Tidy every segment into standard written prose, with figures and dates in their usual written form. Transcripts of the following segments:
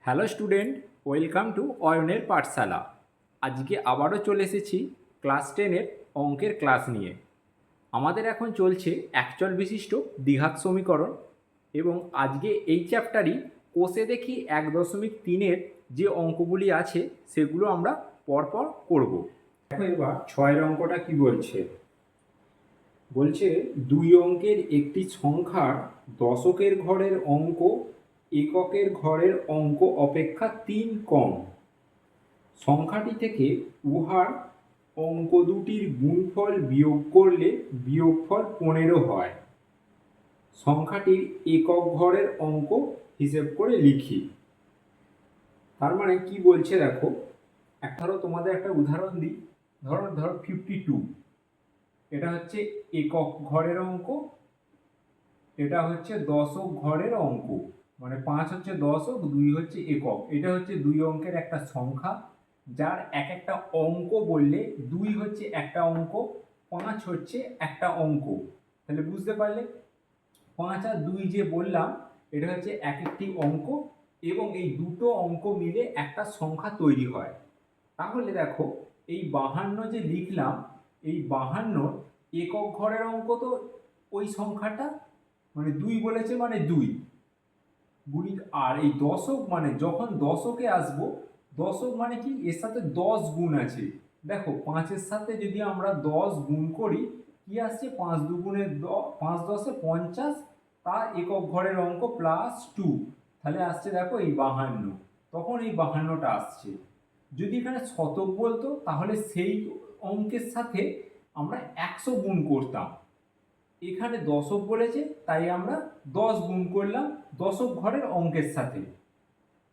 Hello student, welcome to অয়নের পাঠশালা। আজকে আবারও চলে এসেছি ক্লাস 10-এর অঙ্কের ক্লাস নিয়ে। আমাদের এখন চলছে একচল বিশিষ্ট দ্বিঘাত সমীকরণ এবং আজকে এই চ্যাপ্টারই কোষে দেখি 1.3-এর যে অঙ্কগুলি আছে সেগুলো আমরা পরপর করব। দেখো এবার 6-এর অঙ্কটা কি বলছে। বলছে 2 অঙ্কের একটি সংখ্যার দশকের ঘরের অঙ্ক এককের ঘরের অঙ্ক অপেক্ষা 3 কম। সংখ্যাটি থেকে উহার অঙ্ক দুটির গুণফল বিয়োগ করলে বিয়োগফল 15 হয়। সংখ্যাটির একক ঘরের অঙ্ক হিসেব করে লিখি। তার মানে কি বলছে দেখো, ধরো তোমাদের একটা উদাহরণ দিই। ধরো 52, এটা হচ্ছে একক ঘরের অঙ্ক, এটা হচ্ছে দশক ঘরের অঙ্ক। মানে 5 হচ্ছে দশক, 2 হচ্ছে একক। এটা হচ্ছে 2 অঙ্কের একটা সংখ্যা যার এক একটা অঙ্ক বললে 2 হচ্ছে একটা অঙ্ক, 5 হচ্ছে একটা অঙ্ক। তাহলে বুঝতে পারলে 5 আর 2 যে বললাম এটা হচ্ছে এক একটি অঙ্ক এবং এই দুটো অঙ্ক মিলে একটা সংখ্যা তৈরি হয়। তাহলে দেখো এই 52 যে লিখলাম, এই 52 একক ঘরের অঙ্ক তো ওই সংখ্যাটা, মানে 2 বলেছে মানে 2 গুণি। আর এই দশক মানে যখন দশকে আসবো, দশক মানে কি এর সাথে 10 গুণ আছে। দেখো 5-এর সাথে যদি আমরা 10 গুণ করি কি আসছে, 5 দুগুণে 5 10 50, তা একক ঘরের অঙ্ক প্লাস 2, তাহলে আসছে দেখো এই 52। তখন এই 52টা আসছে। যদি এখানে শতক বলতো তাহলে সেই অঙ্কের সাথে আমরা 100 গুণ করতাম। এখানে দশক বলেছে তাই আমরা 10 গুণ করলাম দশক ঘরের অঙ্কের সাথে।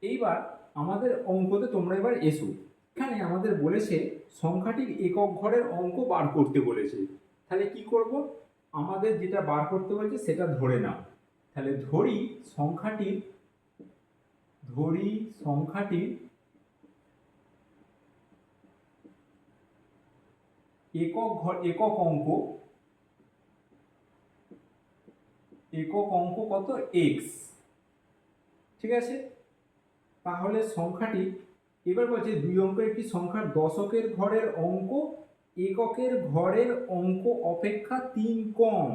এইবার আমাদের অঙ্কতে তোমরা এবার এসো। এখানে আমাদের বলেছে সংখ্যাটির একক ঘরের অঙ্ক বার করতে বলেছে। তাহলে কি করব, আমাদের যেটা বার করতে বলেছে সেটা ধরে নাও। তাহলে ধরি সংখ্যাটির একক অঙ্ক কত, x। ঠিক আছে, তাহলে সংখ্যাটি এবার বলছে 2 অঙ্কের একটি সংখ্যার দশকের ঘরের অঙ্ক এককের ঘরের অঙ্ক অপেক্ষা 3 কম।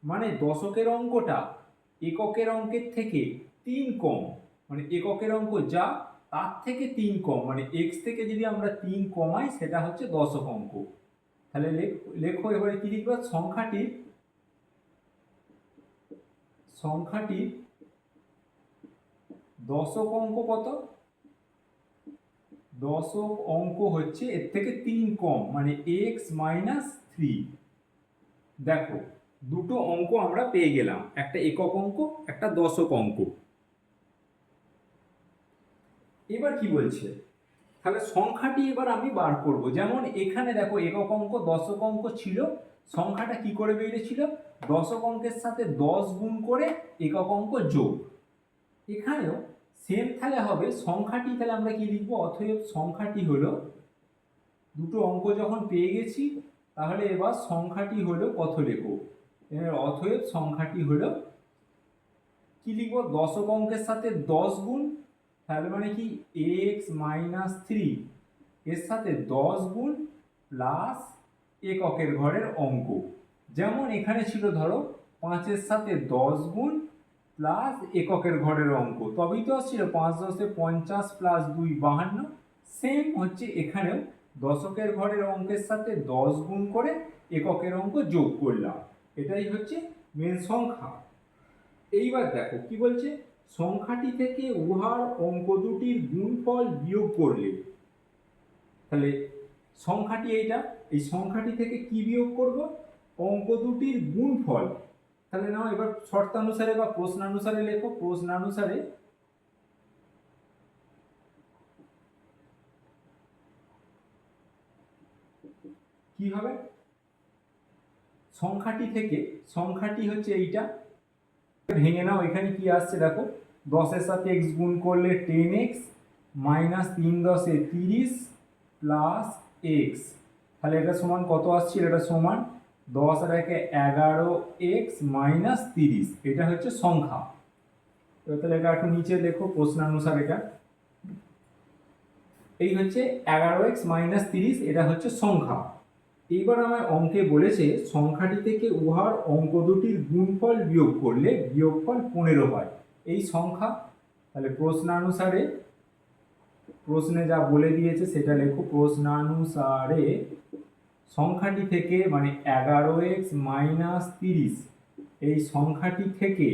মানে দশকের অঙ্কটা এককের অঙ্কের থেকে 3 কম, মানে এককের অঙ্ক যা তার থেকে 3 কম, মানে x থেকে যদি আমরা 3 কমাই সেটা হচ্ছে দশক অঙ্ক। তাহলে লেখো এবারে কি লিখবা, সংখ্যাটির দশক অঙ্ক কত, দশক অঙ্ক হচ্ছে এর থেকে 3 কম, মানে x - 3। দেখো দুটো অঙ্ক আমরা পেয়ে গেলাম, একটা একক অঙ্ক একটা দশক অঙ্ক। এবার কি বলছে, তাহলে সংখ্যাটি এবার আমি বার করব। যেমন এখানে দেখো একক অঙ্ক দশক অঙ্ক ছিল, সংখ্যাটা কি করে বেরিয়েছিল, দশক অঙ্কের সাথে 10 গুণ করে একক অঙ্ক যোগ। এখানেও সেম তাহলে হবে সংখ্যাটি, তাহলে আমরা কি লিখবো, অতএব সংখ্যাটি হলো, দুটো অঙ্ক যখন পেয়ে গেছি তাহলে এবার সংখ্যাটি হলো কত লিখবো, অতএব সংখ্যাটি হলো কি লিখবো, দশক অঙ্কের সাথে 10 গুণ, তাহলে মানে কি x - 3 এর সাথে 10 গুণ প্লাস এককের ঘরের অঙ্ক। যেমন এখানে ছিল ধরো 5-এর সাথে 10 গুণ প্লাস এককের ঘরের অঙ্ক, তবেই তো আসছিল 5 10 50 প্লাস 2 52। সেম হচ্ছে এখানেও দশকের ঘরের অঙ্কের সাথে 10 গুণ করে এককের অঙ্ক যোগ করলাম, এটাই হচ্ছে মেন সংখ্যা। এইবার দেখো কি বলছে, সংখ্যাটি থেকে উহার অঙ্ক দুটির গুণফল বিয়োগ করলে। তাহলে সংখ্যাটি এইটা, এই সংখ্যাটি থেকে কি বিয়োগ করব, অঙ্ক দুটির গুণফল। তাহলে নাও এবার শর্তানুসারে বা প্রশ্নানুসারে লেখো। প্রশ্নানুসারে কি হবে, সংখ্যাটি হচ্ছে এইটা, ভেঙে নাও। এখানে কি আসছে দেখো, 10-এর সাথে x গুণ করলে 10x মাইনাস 3 10 30 প্লাস x। তাহলে এটা সমান কত আসছিল, এটা সমান 10 আর 1 11x মাইনাস 30, এটা হচ্ছে সংখ্যা। তাহলে এটা একটু নিচে লেখো প্রশ্নানুসার এটা। এই হচ্ছে 11x-30, এটা হচ্ছে সংখ্যা। এইবার আমার অঙ্কে বলেছে সংখ্যাটি থেকে উহার অঙ্ক দুটির গুণফল বিয়োগ করলে বিয়োগফল 15 হয়। এই সংখ্যা, তাহলে প্রশ্নানুসারে, প্রশ্নে যা বলে দিয়েছে সেটা লেখো। প্রশ্নানুসারে সংখ্যাটি থেকে, মানে 11x-30, এই সংখ্যাটি থেকে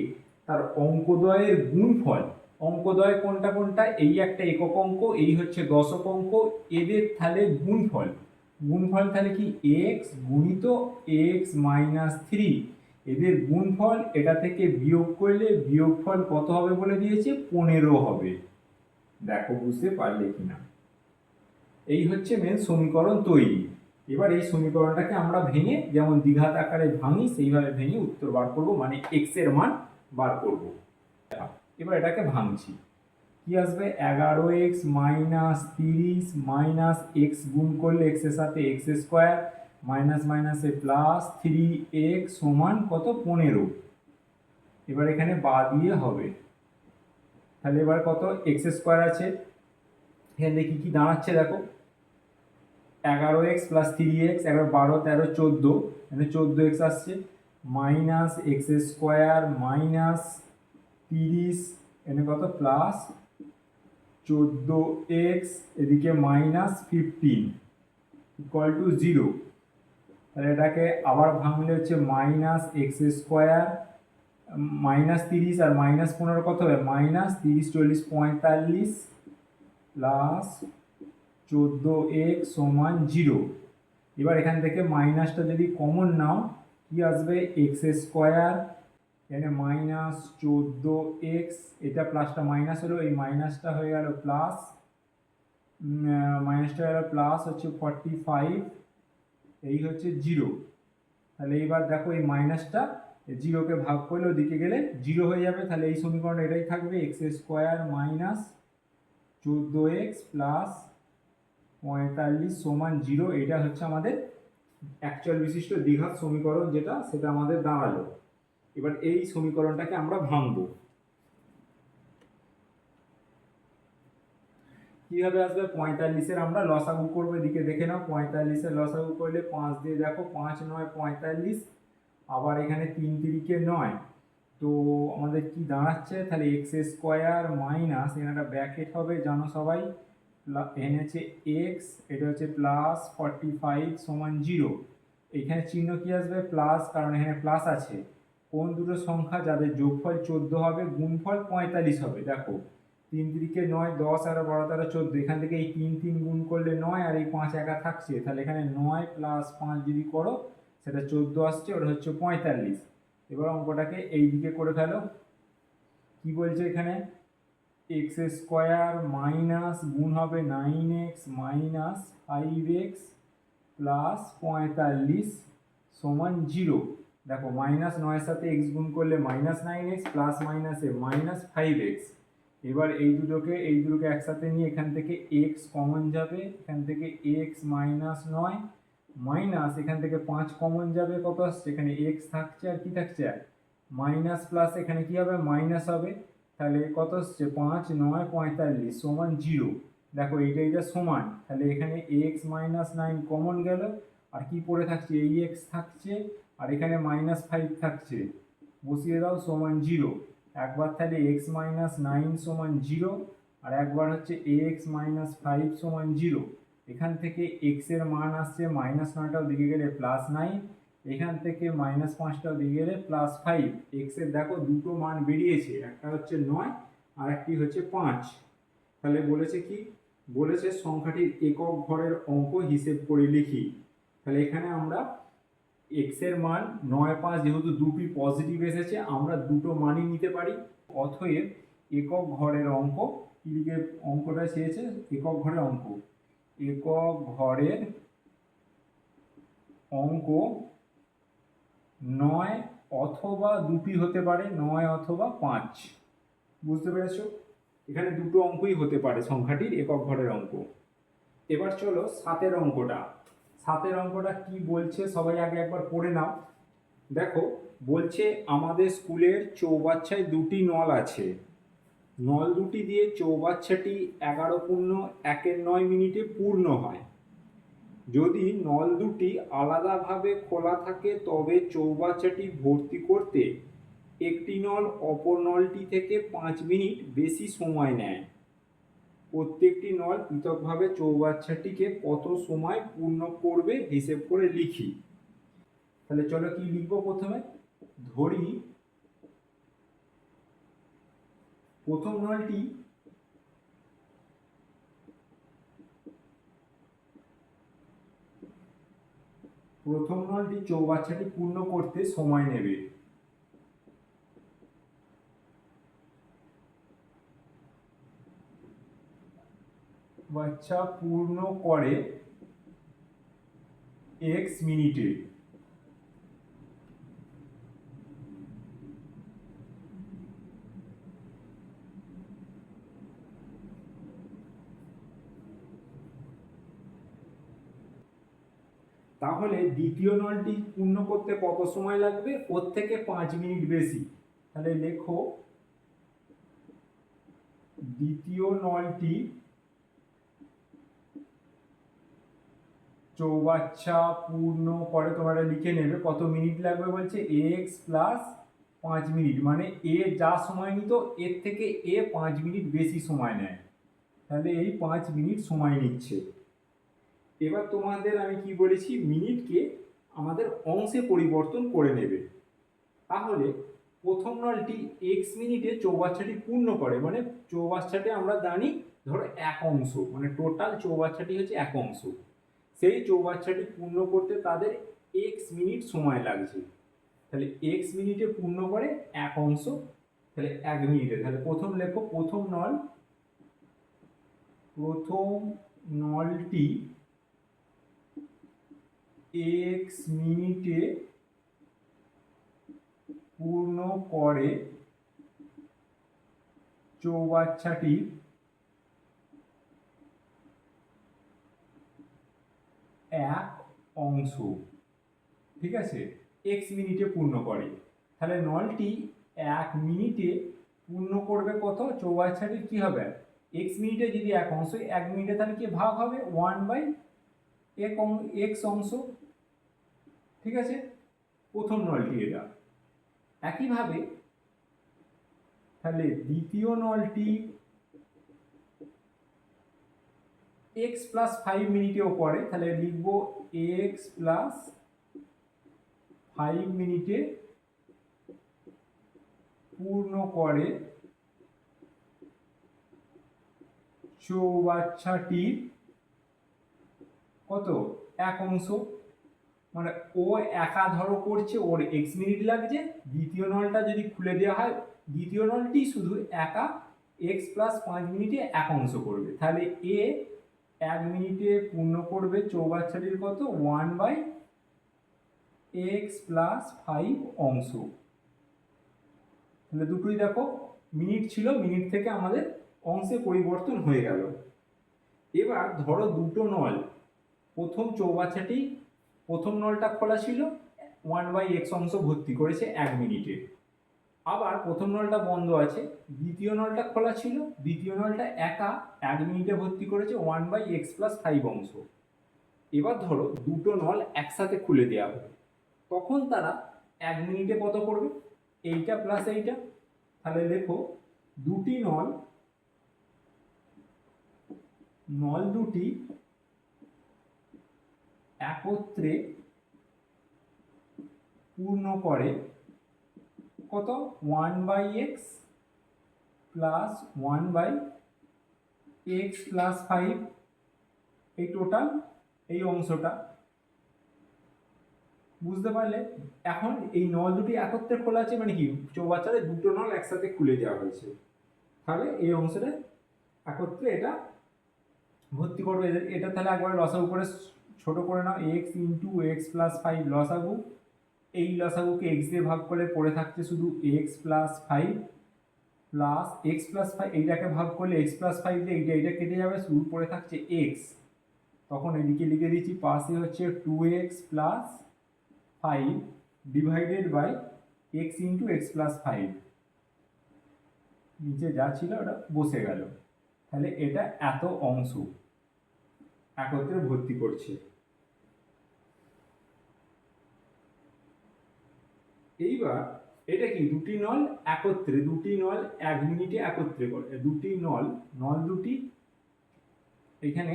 তার অঙ্কদ্বয়ের গুণফল, অঙ্কদ্বয় কোনটা কোনটা, এই একটা একক অঙ্ক, এই হচ্ছে দশক অঙ্ক, এদের তাহলে গুণফল, গুণফল তাহলে কি x গুণিত x-3, এদের গুণফল, এটা থেকে বিয়োগ করলে বিয়োগফল কত হবে বলে দিয়েছে, 15 হবে। দেখো বুঝতে পারলে কিনা। এই হচ্ছে মেন সমীকরণ তৈরি। এবার এই সমীকরণটাকে আমরা ভেঙে, যেমন দ্বিঘাত আকারে ভাঙি সেইভাবে ভেঙে উত্তর বার করব, মানে এক্স এর মান বার করব। এবার এটাকে ভাঙছি, কি আসবে, 11x-30 মাইনাস এক্স গুণ করলে এক্স এর সাথে এক্স স্কোয়ার মাইনাস মাইনাসে প্লাস 3x সমান কত, 15। এবার এখানে বা দিয়ে হবে, তাহলে এবার কত, এক্স স্কোয়ার আছে, এখানে দেখি কি দাঁড়াচ্ছে, দেখো 11x+3x, 11, 12, 13, 14, এখানে 14x আসছে, মাইনাস এক্স স্কোয়ার মাইনাস 30, এখানে কত, প্লাস 14x, এদিকে মাইনাস 15 ইকুয়াল টু 0। তাহলে এটাকে আবার ভাঙলে হচ্ছে মাইনাস এক্স স্কোয়ার মাইনাস 30 আর মাইনাস 15 কত হবে, মাইনাস 30, 40, 45 প্লাস 14x সমান 0। এবার এখান থেকে মাইনাসটা যদি কমন নাও, কি আসবে, এক্স স্কোয়ার, এখানে মাইনাস 14x, এটা প্লাসটা মাইনাস হলো, এই মাইনাসটা হয়ে গেল প্লাস, মাইনাসটা হয়ে গেল প্লাস হচ্ছে 45, এই হচ্ছে 0। তাহলে এইবার দেখো এই মাইনাসটা 0কে ভাগ করলে ওদিকে গেলে 0 হয়ে যাবে, তাহলে এই সমীকরণটা এটাই থাকবে, x square minus 14x plus 45 সমান 0। এটা হচ্ছে আমাদের অ্যাকচুয়াল বিশিষ্ট দ্বিঘাত সমীকরণ, যেটা সেটা আমাদের দাঁড়ালো। এবার এই সমীকরণটাকে আমরা ভাঙবো, কিভাবে আসবে, 45-এর আমরা লসাগু করবো, এদিকে দেখে নাও, 45-এর লসাগু করলে 5 দিয়ে দেখো, 5 9 45, আবার এখানে 3 3 9, তো আমাদের কি দাঁড়াচ্ছে, তাহলে এক্স স্কোয়ার মাইনাস, এখানে একটা ব্র্যাকেট হবে জানো সবাই, এখানে হচ্ছে এক্স, এটা হচ্ছে প্লাস 45 সমান 0। এখানে চিহ্ন কি আসবে, প্লাস, কারণ এখানে প্লাস আছে। কোন দুটো সংখ্যা যাদের যোগফল 14 হবে, গুণফল 45 হবে, দেখো 3 3 9, 10, 11, 12, 13, 14, এখান থেকে এই 3 3 গুণ করলে 9, আর এই 5 একা থাকছে, তাহলে এখানে 9 প্লাস 5 যদি করো সেটা 14 আসছে, ওটা হচ্ছে 45। এবার অঙ্কটাকে এই দিকে করে ফেলো, কি বলছে এখানে, এক্স স্কোয়ার মাইনাস গুণ হবে 9x মাইনাস 5x প্লাস 45 সমান 0। দেখো মাইনাস 9-এর সাথে x গুণ করলে মাইনাস 9x প্লাস মাইনাসে মাইনাস 5x। এবার এই দুটোকে একসাথে নিয়ে এখান থেকে x কমন যাবে, এখান থেকে x মাইনাস 9 মাইনাস এখান থেকে 5 কমন যাবে, কত আসছে, এখানে x থাকছে আর কি থাকছে, মাইনাস প্লাস এখানে কি হবে, মাইনাস হবে, তাহলে কত আসছে, 5 9 45 সমান 0। দেখো এইটা সমান, তাহলে এখানে এক্স মাইনাস 9 কমন গেল, আর কি পড়ে থাকছে, এই এক্স থাকছে, আর এখানে মাইনাস 5 থাকছে, বসিয়ে দাও সমান 0। একবার তাহলে এক্স মাইনাস 9 সমান 0, আর একবার হচ্ছে এক্স মাইনাস 5 সমান 0। এখান থেকে এক্স এর মান আসছে মাইনাস 9টাও দিকে গেলে প্লাস 9, এখান থেকে মাইনাস 5টাও দিকে গেলে প্লাস 5। এক্স এর দেখো দুটো মান বেরিয়েছে, একটা হচ্ছে 9 আর একটি হচ্ছে 5। তাহলে বলেছে কি, বলেছে সংখ্যাটির একক ঘরের অঙ্ক হিসেব করে লিখি। তাহলে এখানে আমরা এক্স এর মান 9 5, যেহেতু দুটি পজিটিভ এসেছে আমরা দুটো মানই নিতে পারি, অতএব একক ঘরের অঙ্ক, কি লিখে অঙ্কটা চেয়েছে, একক ঘরের অঙ্ক, একক ঘরের অঙ্ক 9 অথবা দুটি হতে পারে, 9 অথবা 5। বুঝতে পেরেছো, এখানে দুটো অঙ্কই হতে পারে সংখ্যাটির একক ঘরের অঙ্ক। এবার চলো 7-এর অঙ্কটা। 7-এর অঙ্কটা কি বলছে সবাই আগে একবার পড়ে নাও। দেখো বলছে আমাদের স্কুলের চৌবাচ্চায় দুটি নল আছে, নল দুটি দিয়ে চৌবাচ্চাটি 11:09 পূর্ণ হয়। যদি নল দুটি আলাদাভাবে খোলা থাকে তবে চৌবাচ্চাটি ভর্তি করতে একটি নল অপর নলটি থেকে 5 মিনিট বেশি সময় নেয়। প্রত্যেকটি নল পৃথকভাবে চৌবাচ্চাটিকে কত সময় পূর্ণ করবে হিসেব করে লিখি। তাহলে চলো কি লিখবো, প্রথমে ধরি প্রথম নলটি চৌবাচ্চাটি পূর্ণ করতে সময় নেবে। বাচ্চা পূর্ণ করে x মিনিটে। তাহলে দ্বিতীয় নলটি পূর্ণ করতে কত সময় লাগবে? ওর থেকে 5 মিনিট বেশি। তাহলে লেখো দ্বিতীয় নলটি চৌবাচ্চা পূর্ণ করে, তোমরা লিখে নেবে কত মিনিট লাগবে বলছে, x প্লাস 5 মিনিট, মানে এ যা সময় নিত এর থেকে এ 5 মিনিট বেশি সময় নেয়। তাহলে এই 5 মিনিট সময় নিচ্ছে। এবার তোমাদের আমি কি বলেছি, মিনিটকে আমাদের অংশে পরিবর্তন করে নেবে। তাহলে প্রথম নলটি x মিনিটে চৌবাচ্চাটি পূর্ণ করে, মানে চৌবাচ্চাটি আমরা জানি ধরো 1 অংশ, মানে টোটাল চৌবাচ্চাটি হচ্ছে 1 অংশ। সেই চৌবাচ্চাটি পূর্ণ করতে তাদের x মিনিট সময় লাগছে। তাহলে x মিনিটে পূর্ণ করে 1 অংশ, তাহলে 1 মিনিটে। তাহলে প্রথম লেখো প্রথম নলটি x মিনিটে পূর্ণ করে চৌবাচ্চাটি 1 অংশ। ঠিক আছে, x মিনিটে পূর্ণ করে। তাহলে নলটি 1 মিনিটে পূর্ণ করবে কত? চৌবাচ্চাটির কি হবে, x মিনিটে যদি 1 অংশ, 1 মিনিটে তাহলে কি ভাগ হবে 1/x অংশ। ঠিক আছে, প্রথম নলটি এটা। একইভাবে তাহলে দ্বিতীয় নলটি x প্লাস 5 মিনিটেও করে, তাহলে লিখবো x প্লাস 5 মিনিটে পূর্ণ করে চৌবাচ্চাটির কত 1 অংশ, মানে ও একা ধরো করছে, ওর x মিনিট লাগছে। দ্বিতীয় নলটা যদি খুলে দেওয়া হয়, দ্বিতীয় নলটি শুধু একা x প্লাস 5 মিনিটে 1 অংশ করবে। তাহলে এ 1 মিনিটে পূর্ণ করবে চৌবাচ্চাটির কত 1/x প্লাস 5 অংশ। তাহলে দুটোই দেখো মিনিট ছিল, মিনিট থেকে আমাদের অংশে পরিবর্তন হয়ে গেল। এবার ধরো দুটো নল, প্রথম নলটা খোলা ছিল, 1/x অংশ ভর্তি করেছে 1 মিনিটে। আবার প্রথম নলটা বন্ধ আছে, দ্বিতীয় নলটা খোলা ছিল, দ্বিতীয় নলটা একা 1 মিনিটে ভর্তি করেছে 1/x প্লাস 5 অংশ। এবার ধরো দুটো নল একসাথে খুলে দেওয়া হবে, তখন তারা 1 মিনিটে কত করবে, এইটা প্লাস এইটা। তাহলে লেখো দুটি নল দুটি একত্রে পূর্ণ করে কত 1/x প্লাস 1/x প্লাস 5, এই টোটাল এই অংশটা। বুঝতে পারলে? এখন এই নল দুটি একত্রে খোলা আছে, মানে কি চৌবাচ্চারে দুটো নল একসাথে খুলে দেওয়া হয়েছে। তাহলে এই অংশটা একত্রে এটা ভর্তি করবে এটা। তাহলে একবার লসাগু করে ছোট করে নাও, x ইন্টু এক্স প্লাস 5 লসাগু। এই লসাগুকে x দিয়ে ভাগ করলে পড়ে থাকছে শুধু x plus 5 plus x plus 5, এইটাকে ভাগ করলে x প্লাস 5 দিয়ে এইটা কেটে যাবে, শুধু পড়ে থাকছে x। তখন এদিকে লিখে দিচ্ছি পাশে হচ্ছে 2x plus 5 divided by x into X plus 5। নিচে যা ছিল ওটা বসে গেল। তাহলে এটা এত অংশ একত্রে ভর্তি করছে। এইবার এটা কি দুটি নল একত্রে, দুটি নল 1 মিনিটে একত্রে করে, দুটি নল, নল দুটি, এখানে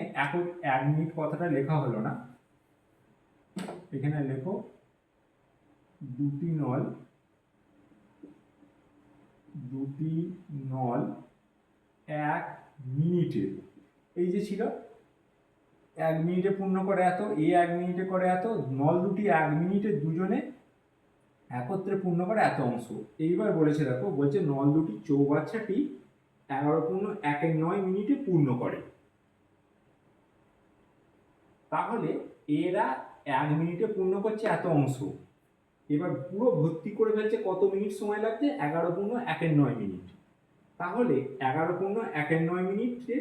1 মিনিট কথাটা লেখা হলো না, এখানে লেখো দুটি নল, দুটি নল 1 মিনিটে, এই যে ছিল 1 মিনিটে পূর্ণ করে এত, 1 মিনিটে করে এত, নল দুটি 1 মিনিটে দুজনে একত্রে পূর্ণ করে এত অংশ। এইবার বলেছে দেখো, বলছে নল দুটি চৌবাচ্চাটি 11.119 মিনিটে পূর্ণ করে। তাহলে এরা 1 মিনিটে পূর্ণ করছে এত অংশ, এবার পুরো ভর্তি করে ফেলছে কত মিনিট সময় লাগছে? 11.119 মিনিট। তাহলে 11.119 মিনিটে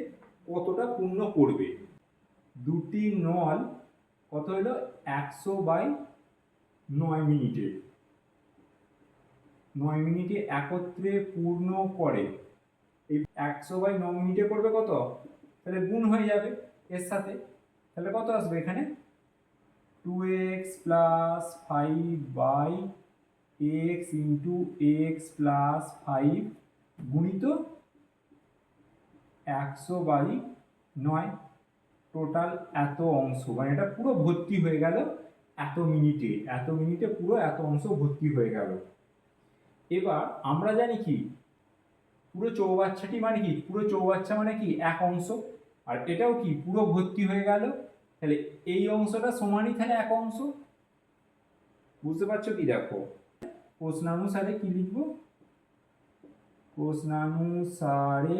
কতটা পূর্ণ করবে? দুটি নল কত হলো? 100/9 মিনিটে, 9 মিনিটে একত্রে পূর্ণ করে। এই 100/9 মিনিটে করবে কত? তাহলে গুণ হয়ে যাবে এর সাথে, তাহলে কত আসবে এখানে? 2x plus 5/x into x plus 5 গুণিত 100/9, টোটাল এত অংশ, মানে এটা পুরো ভর্তি হয়ে গেল এত মিনিটে, এত মিনিটে পুরো এত অংশ ভর্তি হয়ে গেল। এবার আমরা জানি কি পুরো চৌবাচ্চাটি মানে কি, পুরো চৌবাচ্চা মানে কি এক অংশ, আর এটাও কি পুরো ভর্তি হয়ে গেল, তাহলে এই অংশটা সমানই তাহলে এক অংশ। বুঝতে পারছো কি? দেখো প্রশ্নানুসারে কি লিখবো, প্রশ্নানুসারে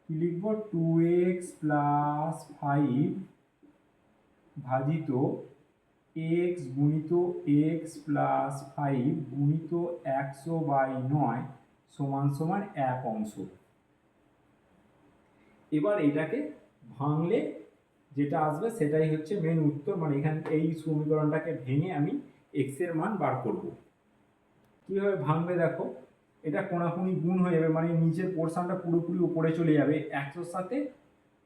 কি লিখবো? 2x প্লাস 5 ভাজিত x গুণিত x প্লাস 5 গুণিত 100/9 সমান সমান এক অংশ। এবার এটাকে ভাঙলে যেটা আসবে সেটাই হচ্ছে মেন উত্তর, মানে এখানে এই সমীকরণটাকে ভেঙে আমি x এর মান বার করব। কিভাবে ভাঙবে দেখো, এটা কোণাকুণি গুণ হয়ে যাবে, মানে নিচের পোর্শনটা পুরোপুরি উপরে চলে যাবে, 100 সাথে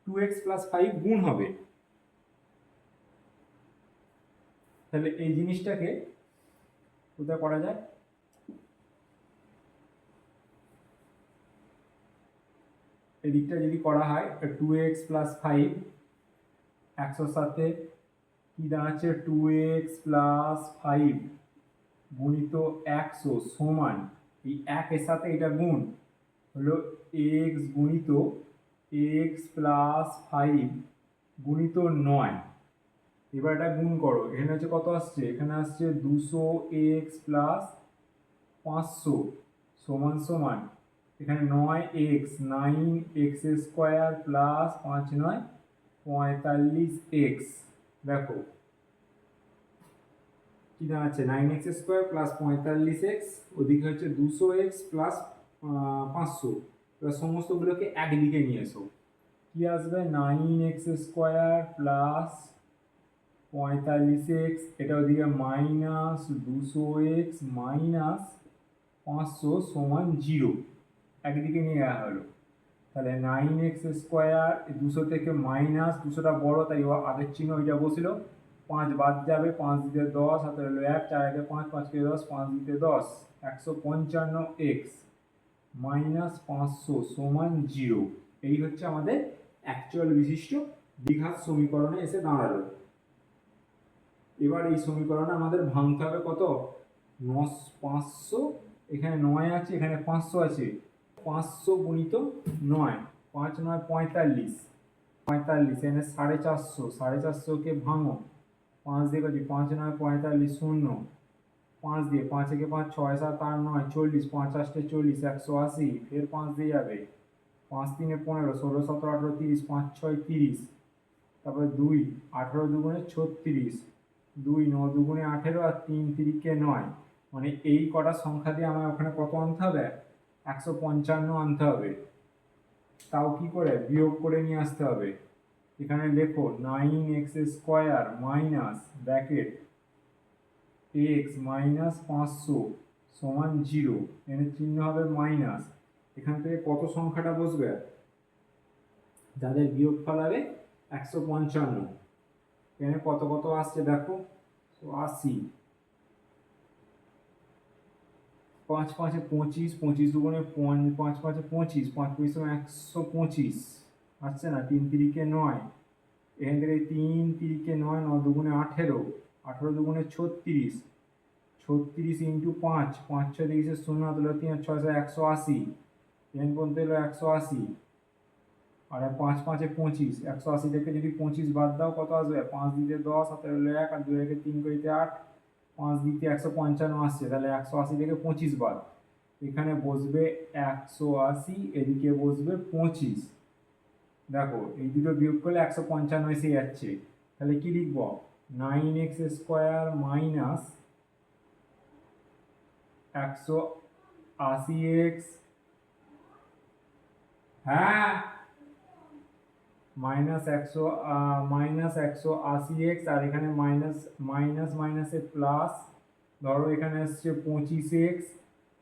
2x প্লাস 5 গুণ হবে। তাহলে এই জিনিসটাকে কোথায় করা যায়? এদিকটা যদি করা হয় 2x প্লাস 5, 100 সাথে কি দাঁড়াচ্ছে? 2x প্লাস 5 গুণিত 100 সমান, এই 1 এর সাথে এটা গুণ হলো x গুণিত x প্লাস 5 গুণিত 9। এবার এটা গুণ করো, এখানে হচ্ছে কত আসছে? এখানে আসছে 200x প্লাস 500 সমান সমান, এখানে 9x, 9x square plus 5 9 45x। দেখো কি দাঁড়াচ্ছে? 9x স্কোয়ার প্লাস 45x, ওদিকে হচ্ছে 200x প্লাস 500। এবার সমস্তগুলোকে একদিকে নিয়ে এসো, কি আসবে? 9x স্কোয়ার প্লাস 45x, এটা ওদিকে মাইনাস 200x মাইনাস 500 সমান 0, একদিকে নিয়ে আসা হলো। তাহলে 9x স্কোয়ার, 200 থেকে মাইনাস, 200টা বড় তাই আগের চিহ্ন ওইটা বসলো, 5 বাদ যাবে, 5 দিতে 10, হাতে হলো 1, 4 একে 5, 5 কে 10, 5 দিতে 10, 155x মাইনাস 500 সমান 0। এই হচ্ছে আমাদের অ্যাকচুয়াল বিশিষ্ট দ্বিঘাত সমীকরণে এসে দাঁড়ালো। এবার এই সমীকরণে আমাদের ভাঙতে হবে কত? 500, এখানে 9 আছে, এখানে 500 আছে, 500 গুণিত 9, 5 9 45, 45 এখানে 450, 450কে ভাঙো, 5 দিয়ে করছি, 5 9 45 0, 5 দিয়ে, 5 একে 5, 6 7 8 9 40, 5 8 40, 180, ফের 5 দিয়ে যাবে, 5 3 15, 16 17 18 30, 5 6 30, তারপরে 2 18 দুগুণে 36, 2 9 দুগুণে 18 আর 3 3 9, মানে এই কটা সংখ্যা দিয়ে আমার ওখানে কত আনতে হবে? 155 আনতে হবে। তাও কি করে? বিয়োগ করে নিয়ে আসতে হবে। এখানে লেখো 9x square minus bracket x minus 500 সমান 0, এখানে চিহ্ন হবে মাইনাস, এখান থেকে কত সংখ্যাটা বসবে, যাদের বিয়োগফল হবে 155। এখানে কত কত আসছে দেখো, তো 80, 5 5 25, 25 দুগুণে 5 5 25, 5 25 125 আসছে না, 3 3 9, এখান থেকে 3 3 9, 9 দুগুণে 18, 18 দুগুণে 36, 36 ইন্টু 5, 5 6 30 শূন্য, তাহলে 3 6 180, এখান পর্যন্ত এলো 180, আর 5 5 25, 180 থেকে যদি 25 বাদ দাও কত আসবে, 5 দিতে 10, হাতে হলো 1, আর 2 থেকে 3 করিতে 8, 5 দিতে 155 আসছে, তাহলে 180 থেকে 25 বাদ, এখানে বসবে 180, এদিকে বসবে 25। দেখো এই দুটো বিয়োগ করলে 155 এসে যাচ্ছে, তাহলে কি লিখব, 9x² মাইনাস 180x, হ্যাঁ -180x, আর এখানে মাইনাস মাইনাস মাইনাসে প্লাস, ধরো এখানে আসছে 25x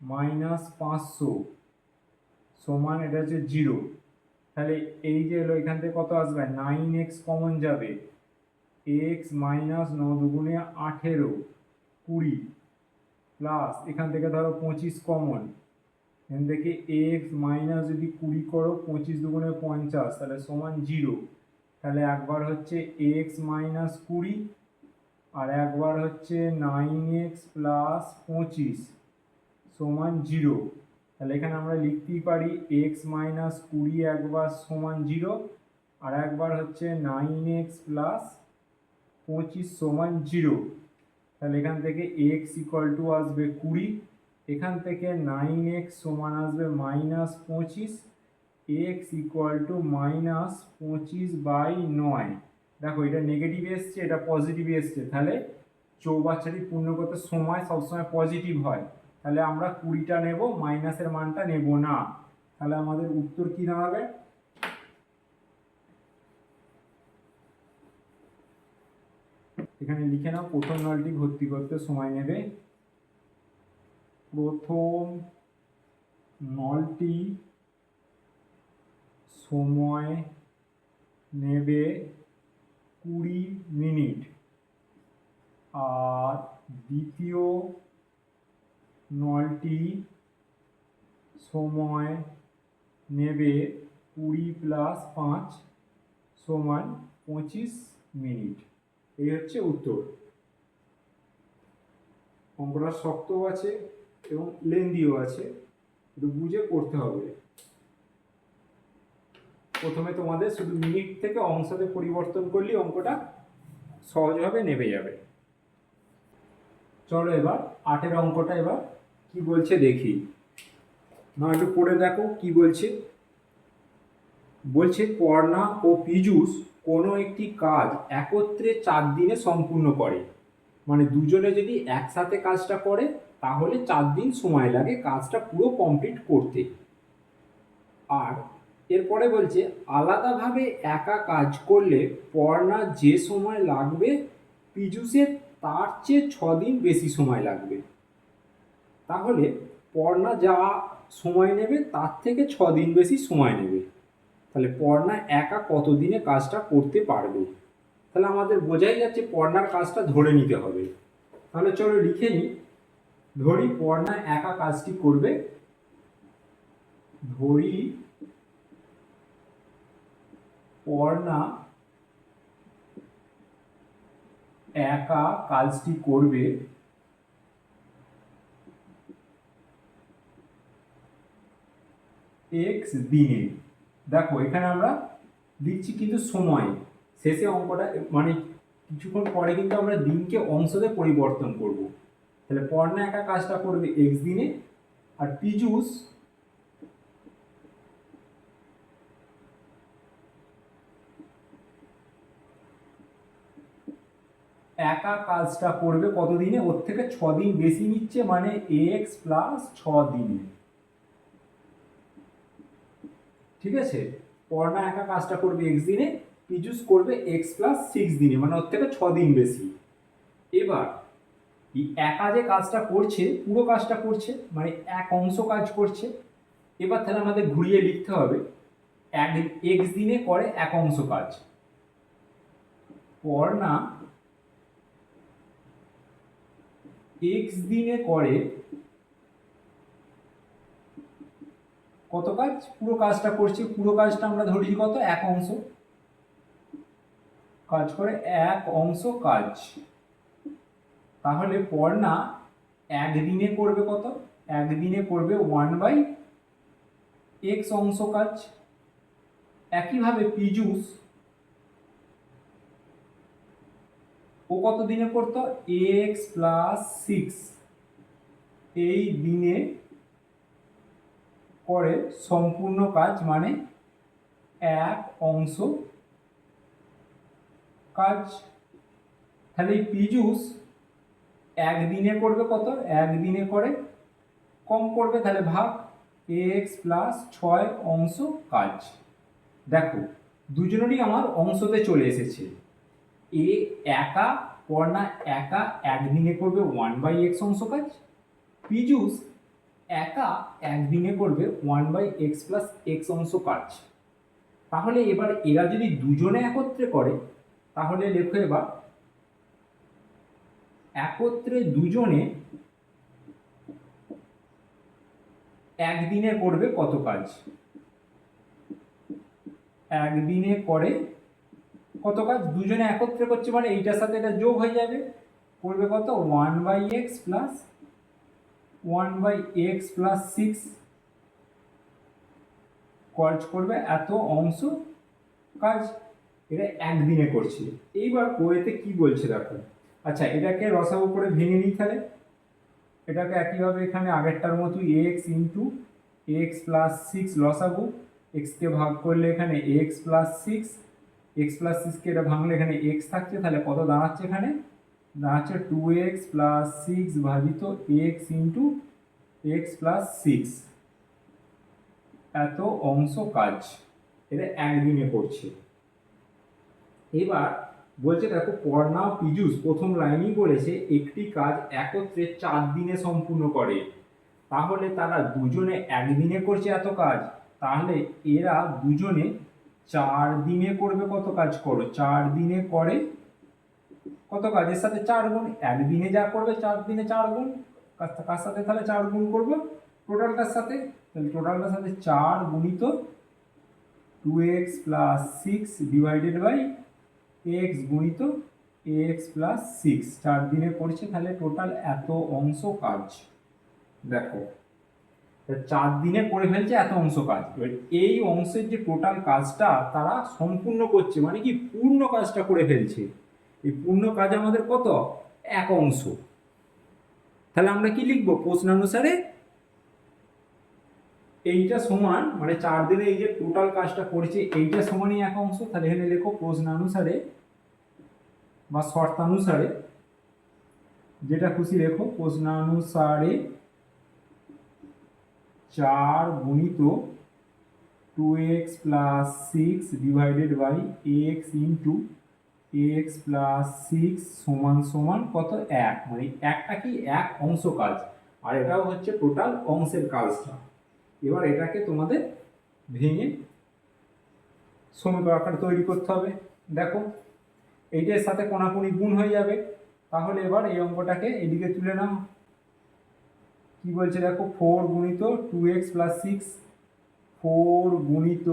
মাইনাস 500 সমান, এটা হচ্ছে 0। তাহলে এই যে এলো, এখান থেকে কত আসবে, 9x কমন যাবে, x মাইনাস 9 দুগুণে 18 20, প্লাস এখান থেকে ধরো 25 কমন, এখান থেকে x মাইনাস যদি 20 করো, 25 দুগুণে 50, তাহলে সমান 0। তাহলে একবার হচ্ছে x মাইনাস 20, আর একবার হচ্ছে 9x প্লাস 25 সমান 0। তাহলে এখানে আমরা লিখতেই পারি x মাইনাস 20 একবার সমান 0, আর একবার হচ্ছে 9x প্লাস 25 সমান 0। তাহলে এখান থেকে x ইকুয়াল টু আসবে 20, এখান থেকে 9x সমান আসবে minus 25, x equal to minus 25/9। দেখো এটা নেগেটিভ এসছে, এটা পজিটিভ এসছে, তাহলে চৌবাচ্চাটি পূর্ণ করতে সময় সবসময় পজিটিভ হয়, তাহলে আমরা 20টা নেব, মাইনাসের মানটা নেব না। তাহলে আমাদের উত্তর কি দাঁড়াবে, এখানে লিখে নাও, প্রথম নলটি ভর্তি করতে সময় নেবে, প্রথম নলটি সময় নেবে 20 মিনিট, আর দ্বিতীয় নলটি সময় নেবে 20 প্লাস 5 সমান 25 মিনিট। এই হচ্ছে উত্তর। অঙ্কটা শক্তও আছে এবং লেন্দিও আছে, একটু বুঝে করতে হবে। প্রথমে তোমাদের শুধু মিনিট থেকে অংশতে পরিবর্তন করলে অঙ্কটা সহজভাবে নেমে যাবে। চলো এবার 8-এর অঙ্কটা এবার কি বলছে দেখি, না একটু পড়ে দেখো কি বলছে। বলছে পর্ণা ও পীযূষ কোনো একটি কাজ একত্রে 4 দিনে সম্পূর্ণ করে, মানে দুজনে যদি একসাথে কাজটা করে তাহলে 4 দিন সময় লাগে কাজটা পুরো কমপ্লিট করতে। আর এরপরে বলছে আলাদাভাবে একা কাজ করলে পর্ণা যে সময় লাগবে পীযূষের তার চেয়ে 6 দিন বেশি সময় লাগবে। তাহলে পর্ণা যা সময় নেবে তার থেকে 6 দিন বেশি সময় নেবে। তাহলে পর্ণা একা কত দিনে কাজটা করতে পারবে, তাহলে আমাদের বোঝাই যাচ্ছে পর্ণার কাজটা ধরে নিতে হবে। তাহলে চলো লিখে নিই, ধরি পর্ণা একা কাজটি করবে, ধরি পর্ণা একা কাজটি করবে x দিনে। দেখো এখানে আমরা দিচ্ছি কিন্তু সময়, শেষে অঙ্কটা মানে কিছুক্ষণ পরে কিন্তু আমরা দিনকে অংশতে পরিবর্তন করব। তাহলে পর্ণা একা কাজটা করবে x দিনে, আর পীযূষ একা কাজটা করবে কত দিনে, ওর থেকে 6 দিন বেশি নিচ্ছে, মানে x প্লাস 6 দিনে। ঠিক আছে, পর্ণা একা কাজটা করবে x দিনে, পীযূষ করবে x প্লাস 6 দিনে, মানে ওর থেকে 6 দিন বেশি। এবার এই একা যে কাজটা করছে পুরো কাজটা করছে, মানে এক অংশ কাজ করছে, এবার তাহলে আমাদের ঘুরিয়ে লিখতে হবে এক্স দিনে করে এক অংশ কাজ। পড়না এক্স দিনে করে কত কাজ? পুরো কাজটা করছে, পুরো কাজটা আমরা ধরেছি কত? এক অংশ কাজ করে, এক অংশ কাজ। তাহলে পড়না একদিনে করবে কত? একদিনে করবে 1/x অংশ কাজ। একইভাবে পীযূষ ও কত দিনে করতো? x+6 এই দিনে করে সম্পূর্ণ কাজ, মানে এক অংশ কাজ। তাহলে এই পীযূষ একদিনে করবে কত? একদিনে করে কম করবে, তাহলে ভাগ x+6 অংশ কাজ। দেখো দুজনেরই আমার অংশতে চলে এসেছে। একা পড়না একা একদিনে করবে 1/x অংশ কাজ, পীযূষ একা একদিনে করবে 1/x+x অংশ কাজ। তাহলে এবার এরা যদি দুজনে একত্রে করে, তাহলে লেখো এবার একত্রে দুজনে একদিনে করবে কত কাজ? একদিনে করে কত কাজ? দুজনে একত্রে করছে মানে এইটার সাথে এটা যোগ হয়ে যাবে, করবে কত? 1/x+6 কাজ করবে এত অংশ কাজ। এটা একদিনে করছে। এইবার বইতে কি বলছে দেখো। আচ্ছা, এটাকে রসাগু করে ভেঙে নিই তাহলে। এটাকে একইভাবে এখানে আগেরটার মতোই x+6 লসাগু, কে ভাগ করলে এখানে x+6 কে এটা ভাঙলে এখানে x থাকছে, তাহলে কত দাঁড়াচ্ছে? এখানে দাঁড়াচ্ছে 2x+6 ভাজিত x+6 এত অংশ কাজ। এটা একদিনে করছে। এবার বলছে দেখো পড়না পীযূষ প্রথম লাইনই বলেছে একটি কাজ একত্রে 4 দিনে সম্পূর্ণ করে। তাহলে তারা দুজনে একদিনে করছে এত কাজ, তাহলে এরা দুজনে 4 দিনে করবে কত কাজ? করো 4 দিনে করে কত কাজ? এর সাথে 4 গুণ, একদিনে যা করবে 4 দিনে 4 গুণ, কার সাথে তাহলে 4 গুণ করবো? টোটালটার সাথে। তাহলে টোটালটার সাথে 4 গুণিত 2x+6 ডিভাইডেড বাই x গুণিত x+6, 4 দিনে করছে, তাহলে টোটাল এত অংশ কাজ। দেখো 4 দিনে করে ফেলছে এত অংশ কাজ। এবার এই অংশের যে টোটাল কাজটা তারা সম্পূর্ণ করছে, মানে কি পূর্ণ কাজটা করে ফেলছে। এই পূর্ণ কাজ আমাদের কত? এক অংশ। তাহলে আমরা কি লিখবো? প্রশ্নানুসারে এইটা সমান, মানে 4 দিনে এই যে টোটাল কাজটা করেছে এইটা সমানই এক অংশ। তাহলে এখানে লেখো প্রশ্নানুসারে বা শর্তানুসারে, যেটা খুশি লেখো, প্রশ্নানুসারে 4 গুণিত 2x+6 divided by x into x+6 সমান সমান কত? 1। মানে একটা কি এক অংশ কাজ, আর এটাও হচ্ছে টোটাল অংশের কাজটা। এবার এটাকে তোমাদের ভেঙে সমীকরণ আকারে তৈরি করতে হবে। দেখো এইটার সাথে কোনাকুনি গুণ হয়ে যাবে। তাহলে এবার এই অঙ্কটাকে এদিকে তুলে নাও। কি বলছে দেখো, 4 গুণিত 2x+6, 4 গুণিত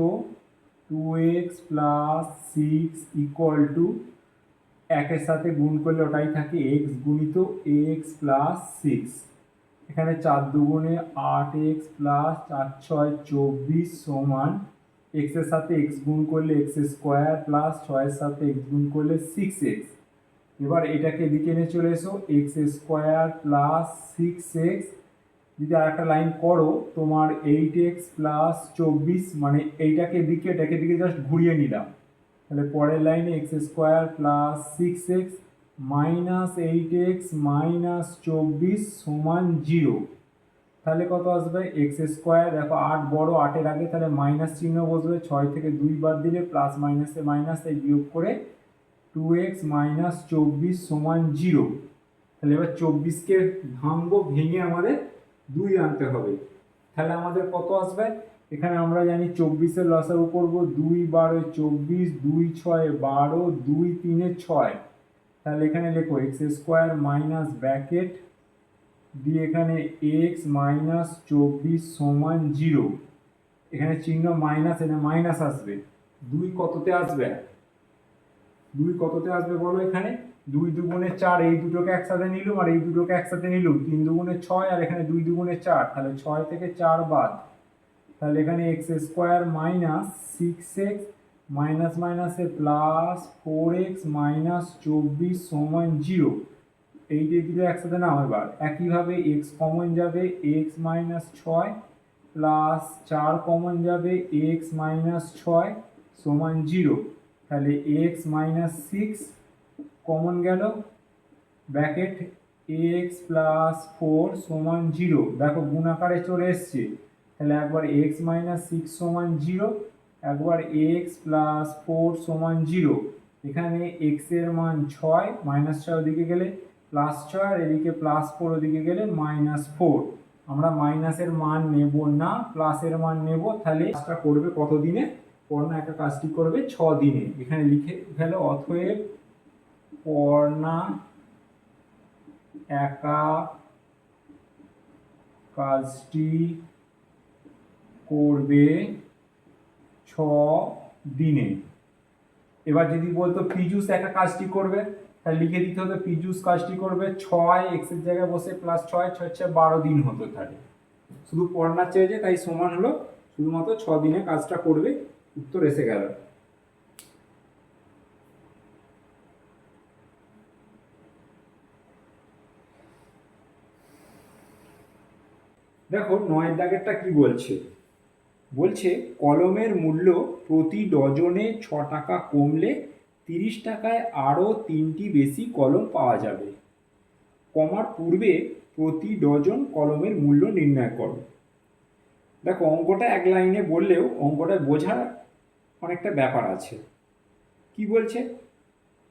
2x+6 ইকুয়াল টু একের সাথে গুণ করলে ওটাই থাকে x গুণিত x+6। এখানে 4 দুগুণে 8x প্লাস 4 6 24 সমান x এর সাথে x গুণ করলে x স্কোয়ার প্লাস 6 এর সাথে x গুণ করলে 6x। এবার এটাকে দিকে নিয়ে চলে এসো, x স্কোয়ার প্লাস 6x, যদি আর একটা লাইন করো তোমার 8x প্লাস 24, মানে এইটাকে দিকে এটাকে দিকে জাস্ট ঘুরিয়ে নিলাম। তাহলে পরের লাইনে x square plus 6x minus 8x minus 24 সমান 0। তাহলে কত আসবে? এক্স স্কোয়ার, দেখো 8 বড়, 8-এর আগে তাহলে মাইনাস চিহ্ন বসবে, 6 থেকে 2 বাদ দিলে প্লাস মাইনাসে মাইনাস, এই বিয়োগ করে 2x মাইনাস 24 সমান 0। তাহলে এবার 24কে ভাঙবো, ভেঙে আমাদের 2 আনতে হবে। তাহলে আমাদের কত আসবে? এখানে আমরা জানি 24-এর লসাগু করব 2 12 24, 2 6 12, 2 3 6। তাহলে এখানে লেখো এক্স স্কোয়ার মাইনাস ব্র্যাকেট দিয়ে এখানে এক্স মাইনাস 24 সমান 0। এখানে চিহ্ন মাইনাস, এখানে মাইনাস আসবে। 2 কততে আসবে? 2 কততে আসবে বলো? এখানে 2 দুগুণে 4, এই দুটোকে একসাথে নিলুম আর এই দুটোকে একসাথে নিলুম, 3 দুগুণে 6 আর এখানে 2 দুগুণে 4, তাহলে 6 থেকে 4 বাদ। তাহলে এখানে x square minus 6x minus মাইনাসে প্লাস 4x মাইনাস 24 সমান 0। এই যে দুটো একসাথে নাও। এবার একইভাবে এক্স কমন যাবে, এক্স মাইনাস 6 প্লাস 4 কমন যাবে, এক্স মাইনাস 6 সমান 0। তাহলে এক্স মাইনাস 6 কমন গেল, ব্র্যাকেট এক্স প্লাস 4 সমান 0। দেখো গুণ আকারে চলে এসছে। তাহলে একবার এক্স মাইনাস 6 সমান 0, একবার এক্স প্লাস 4 সমান 0। এখানে এক্স এর মান 6, মাইনাস 6 ওদিকে গেলে প্লাস 6 আর এদিকে প্লাস 4 ওদিকে গেলে মাইনাস 4। আমরা মাইনাসের মান নেব না, প্লাসের মান নেব। তাহলে কাজটা করবে কত দিনে? পড়না একটা কাজটি করবে 6 দিনে। এখানে লিখে ফেলো অতএব পড়না একা কাজটি করবে 6 দিনে। এবার যদি বলতো পীযূষ একা কাজটি করবে, তাহলে লিখে দিতে হতো পীযূষ কাজটি করবে 6, এক্স এর জায়গায় বসে প্লাস 6, 6 12 দিন হতো। তাহলে শুধু পড়না চেয়েছে তাই সমান হলো শুধুমাত্র 6 দিনে কাজটা করবে। উত্তর এসে গেল। দেখো 9 দাগেরটা কি বলছে? বলছে কলমের মূল্য প্রতি ডজনে 6 টাকা কমলে 30 টাকায় আরও 3টি বেশি কলম পাওয়া যাবে। কমার পূর্বে প্রতি ডজন কলমের মূল্য নির্ণয় করো। দেখো অঙ্কটা এক লাইনে বললেও অঙ্কটা বোঝার অনেকটা ব্যাপার আছে। কি বলছে?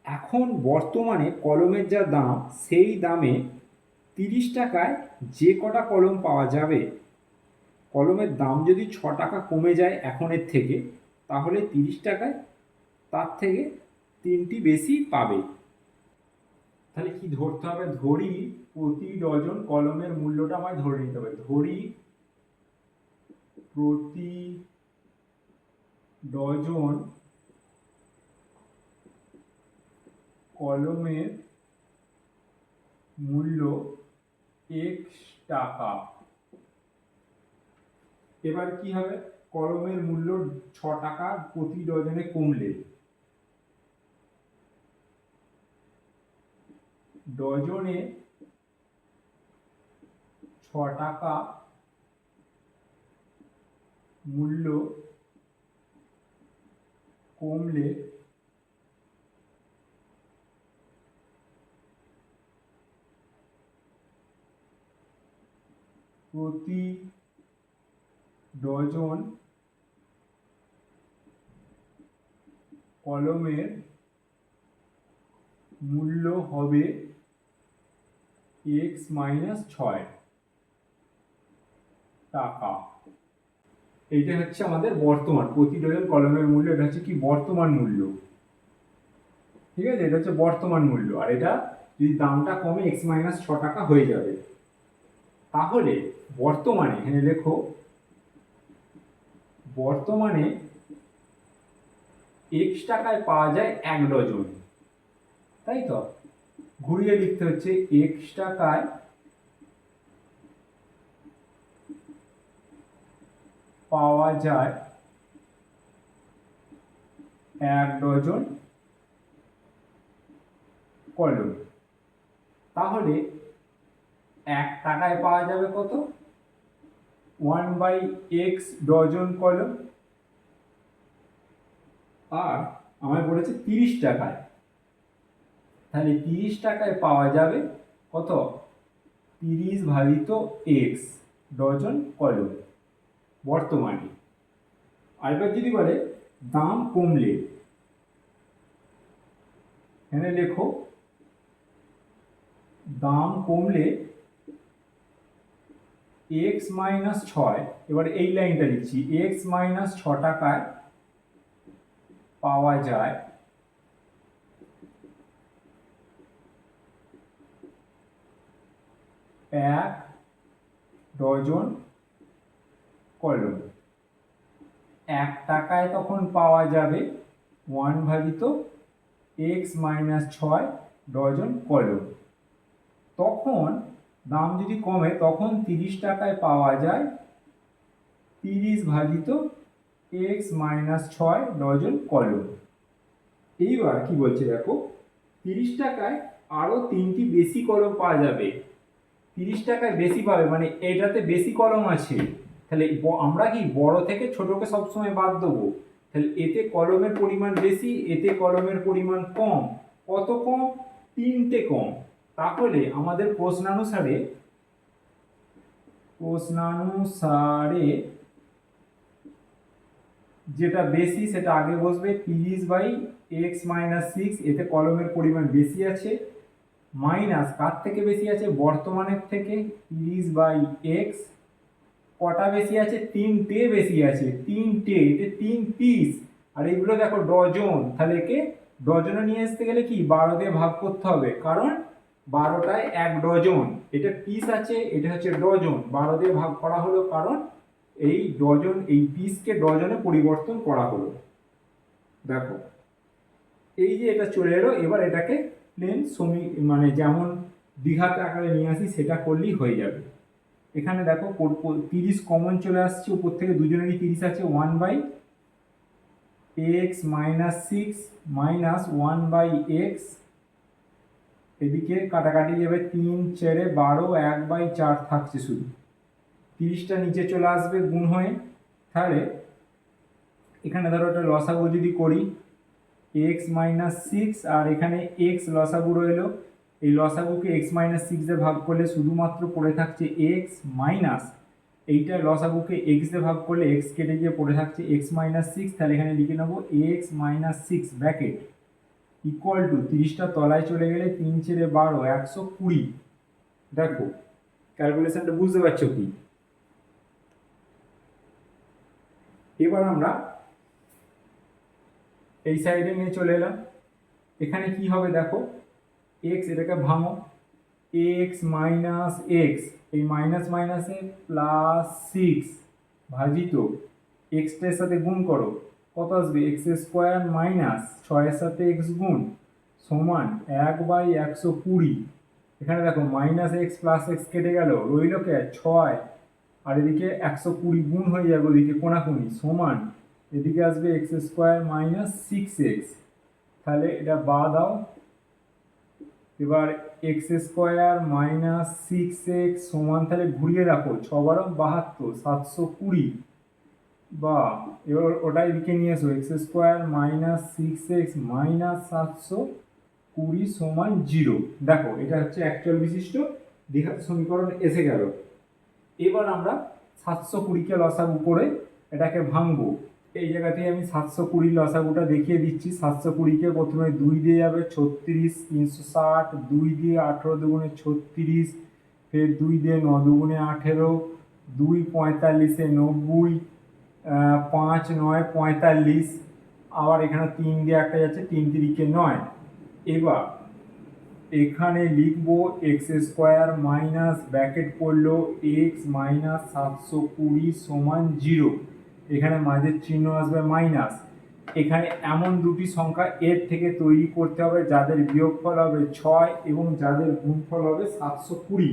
এখন বর্তমানে কলমের যা দাম, সেই দামে 30 টাকায় যে কটা কলম পাওয়া যাবে, কলমের দাম যদি 6 টাকা কমে যায় এখনের থেকে, তাহলে 30 টাকায় তার থেকে 3টি বেশি পাবে। তাহলে কি ধরতে হবে? ধরি প্রতি ডজন কলমের মূল্যটা আমায় ধরে নিতে হবে। ধরি প্রতি ডজন কলমের মূল্য x টাকা। এবার কি হবে? কলমের মূল্য 6 টাকা প্রতি ডজনে কমলে ডজনে 6 টাকা মূল্য কমলে প্রতি ডজন কলমের মূল্য হবে x মাইনাস 6 টাকা। এইটা হচ্ছে আমাদের বর্তমান প্রতি ডজন কলমের মূল্য। এটা হচ্ছে কি? বর্তমান মূল্য। ঠিক আছে, এটা হচ্ছে বর্তমান মূল্য। আর এটা যদি দামটা কমে x মাইনাস 6 টাকা হয়ে যাবে, তাহলে বর্তমানে এখানে লেখো বর্তমানে x টাকায় পাওয়া যায় 1 ডজন। তাই তো? ঘুরিয়ে লিখতে হচ্ছে x টাকায় পাওয়া যায় 1 ডজন কলম। তাহলে 1 টাকায় পাওয়া যাবে কত? 1/x ডজন কলম। আর আমায় বলেছে 30 টাকায়, তাহলে 30 টাকায় পাওয়া যাবে কত? 30 ভাজিত x ডজন কলম বর্তমানে। আর এবার যদি বলে দাম কমলে, এখানে লেখো দাম কমলে এক্স মাইনাস ছয়, এবার এই লাইনটা লিখছি, এক্স মাইনাস ছ টাকায় পাওয়া যায় এক ডজন কলম। এক টাকায় তখন পাওয়া যাবে 1/(x-6) ডজন কলম। তখন দাম যদি কমে তখন 30 টাকায় পাওয়া যায় 30/(x-6) ডজন কলম। এইবার কি বলছে দেখো, 30 টাকায় আরো 3টি বেশি কলম পাওয়া যাবে। 30 টাকায় বেশি পাবে মানে এটাতে বেশি কলম আছে, তাহলে আমরা কি বড় থেকে ছোটকে সবসময় বাদ দেবো, তাহলে এতে কলমের পরিমাণ বেশি, এতে কলমের পরিমাণ কম। কত কম? 3টে কম। তাহলে আমাদের প্রশ্নানুসারে যেটা বেশি সেটা আগে বসবে, 30/(x-6), এতে কলমের পরিমাণ বেশি আছে, মাইনাস কার থেকে বেশি আছে? বর্তমানের থেকে। 30/(x) কটা বেশি আছে? 3টে বেশি আছে, 3টে, এতে 3 পিস। আর এগুলো দেখো ডজন, তাহলে একে ডজনে নিয়ে আসতে গেলে কি 12 দিয়ে ভাগ করতে হবে, কারণ 12টায় 1 ডজন। এটা পিস আছে, এটা হচ্ছে ডজন, 12 দিয়ে ভাগ করা হলো কারণ এই ডজন, এই পিসকে ডজনে পরিবর্তন করা হলো। দেখো এই যে এটা চলে এলো, এবার এটাকে প্লেন মানে যেমন দ্বিঘাত আকারে নিয়ে আসি সেটা করলেই হয়ে যাবে। এখানে দেখো 30 কমন চলে আসছে, উপর থেকে দুজনেরই 30 আছে, 1/(x-6) মাইনাস 1/(x), এদিকে কাটাকাটি যাবে, 3 4 12, 1/4 থাকছে শুধু। 30টা নিচে চলে আসবে গুণ হয়ে। তাহলে এখানে ধরো একটা লসাগু যদি করি, x-6 আর এখানে x লসাগু রইলো, এই লসাগুকে x-6 দিয়ে ভাগ করলে শুধুমাত্র পড়ে থাকছে x মাইনাস, এইটা লসাগুকে x দিয়ে ভাগ করলে x কেটে গিয়ে পড়ে থাকছে x-6। তাহলে এখানে লিখে নেবো x-6 ব্র্যাকেট ইকুয়াল টু 30টা তলায় চলে গেলে 3 4 12, 120। দেখো ক্যালকুলেশনটা বুঝতে পারছো কি? এবার আমরা এই সাইডে নিয়ে চলে এলাম। এখানে কি হবে দেখো, x, এটাকে ভাঙো, x-x, এই মাইনাস মাইনাসে +6 ভাজিত এক্সটার সাথে গুণ করো, কত আসবে? x² মাইনাস 6-এর সাথে x গুণ সমান 1/120। এখানে দেখো মাইনাস x প্লাস x কেটে গেল, রইল কে 6, আর এদিকে 120 গুণ হয়ে যাবে ওদিকে কোনাকুনি, সমান এদিকে আসবে x² মাইনাস 6x। তাহলে এটা বাদ দাও। এবার x² মাইনাস 6x সমান, তাহলে ঘুরিয়ে রাখো, 6×12 720, বা এবার ওটাই দিকে নিয়ে এসো, x² মাইনাস 6x মাইনাস 720 সমান 0। দেখো এটা হচ্ছে অ্যাকচুয়াল বিশিষ্ট দ্বিঘাত সমীকরণ এসে গেল। এবার আমরা 720কে লসাগু করে এটাকে ভাঙবো। এই জায়গাতেই আমি 720 লসাগুটা দেখিয়ে দিচ্ছি। 720কে প্রথমে 2 দিয়ে যাবে 36, 360, 2 দিয়ে 18 দুগুণে 36, ফের 2 দিয়ে 9 দুগুণে 18, 2 45-এ 90, 5 9 45, আবার এখানে 3 দিয়ে একটা যাচ্ছে, 3 3-কে 9। এবার এখানে লিখবো x² মাইনাস ব্র্যাকেট করলো x মাইনাস 720 সমান 0। এখানে মাঝের চিহ্ন আসবে মাইনাস। এখানে এমন দুটি সংখ্যা এর থেকে তৈরি করতে হবে যাদের বিয়োগফল হবে 6 এবং যাদের গুণফল হবে 720।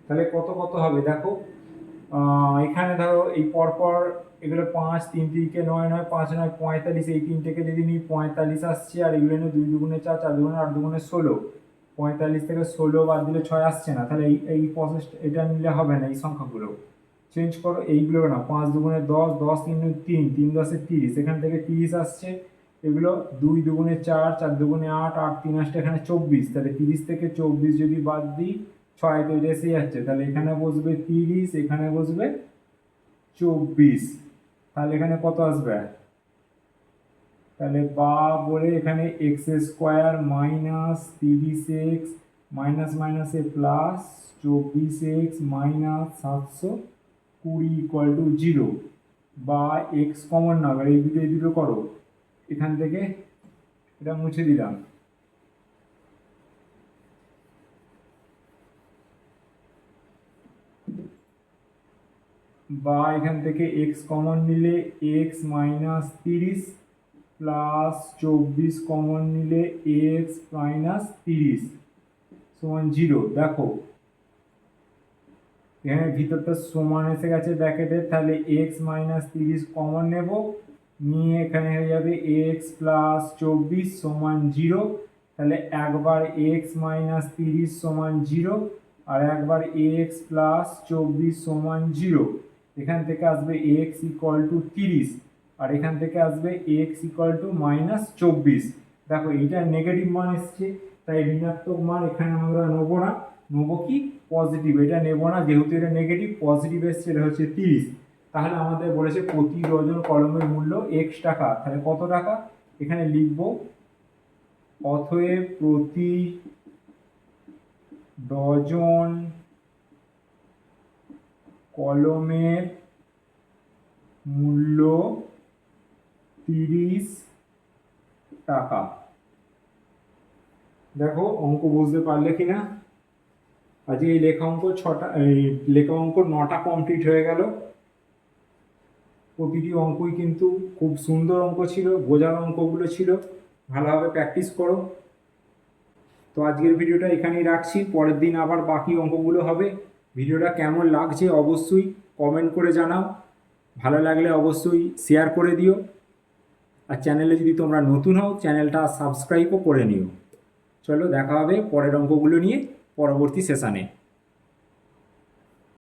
তাহলে কত কত হবে দেখো, এখানে ধরো এই পরপর এগুলো 5, 3 3-কে 9 9, 5 9 45, এই তিনটেকে যদি নিই 45 আসছে, আর এগুলো নিয়ে 2 দুগুণে 4, 4 দুগুণে 8, দুগুণে 16, 45 থেকে 16 বাদ দিলে 6 আসছে না, তাহলে এই প্রসেস এটা নিলে হবে না, এই সংখ্যাগুলো চেঞ্জ করো, এইগুলো না, 5 দুগুণে 10, 10 3 3, 3 10 30, এখান থেকে 30 আসছে, এগুলো 2 দুগুণে 4, 4 দুগুণে 8, 8 3 আসছে, এখানে 24, তাহলে 30 থেকে 24 যদি বাদ দিই 6, তো এটা এসে যাচ্ছে, তাহলে এখানে বসবে 30, এখানে বসবে 24, তাহলে এখানে কত আসবে? তাহলে বা বলে এখানে x² মাইনাস 30x মাইনাস মাইনাসে plus 24x minus 720 equal to 0, বা এক্স কমন না, এবার এই দুটো করো, এখান থেকে এটা মুছে দিলাম, বা এখান থেকে এক্স কমন নিলে এক্স মাইনাস 30 প্লাস 24 কমন নিলে এক্স মাইনাস 30 সমান 0। দেখো এখানে ভিতরটা সমান এসে গেছে ব্র্যাকেটের, তাহলে এক্স মাইনাস 30 কমন নেব, নিয়ে এখানে হয়ে যাবে এক্স প্লাস 24 সমান 0। তাহলে একবার এক্স মাইনাস 30 সমান 0 আর একবার এক্স প্লাস 24 সমান 0। এখান থেকে আসবে এক্স ইকুয়াল টু 30 আর এখান থেকে আসবে এক্স ইকুয়াল টু মাইনাস 24। দেখো এইটা নেগেটিভ মান এসছে, তাই ঋণাত্মক মান এখানে আমরা নেবো না, নেবো কি পজিটিভ, এটা নেবো না যেহেতু এটা নেগেটিভ, পজিটিভ এসছে, এটা হচ্ছে 30। তাহলে আমাদের বলেছে প্রতি ডজন কলমের মূল্য এক্স টাকা, তাহলে কত টাকা এখানে লিখবো, অতএব প্রতি ডজন কলমের মূল্য 30 টাকা। দেখো অঙ্ক বুঝতে পারলে কিনা। আজকে এই লেখা অঙ্ক 9টা কমপ্লিট হয়ে গেল। প্রতিটি অঙ্কই কিন্তু খুব সুন্দর অঙ্ক ছিল, বোঝার অঙ্কগুলো ছিল, ভালোভাবে প্র্যাকটিস করো। তো আজকের ভিডিওটা এখানেই রাখছি, পরের দিন আবার বাকি অঙ্কগুলো হবে। ভিডিওটা কেমন লাগছে অবশ্যই কমেন্ট করে জানাও, ভালো লাগলে অবশ্যই শেয়ার করে দিও, আর চ্যানেলে যদি তোমরা নতুন হও চ্যানেলটা সাবস্ক্রাইবও করে নিও। চলো দেখা হবে পরের অঙ্কগুলো নিয়ে পরবর্তী সেশানে।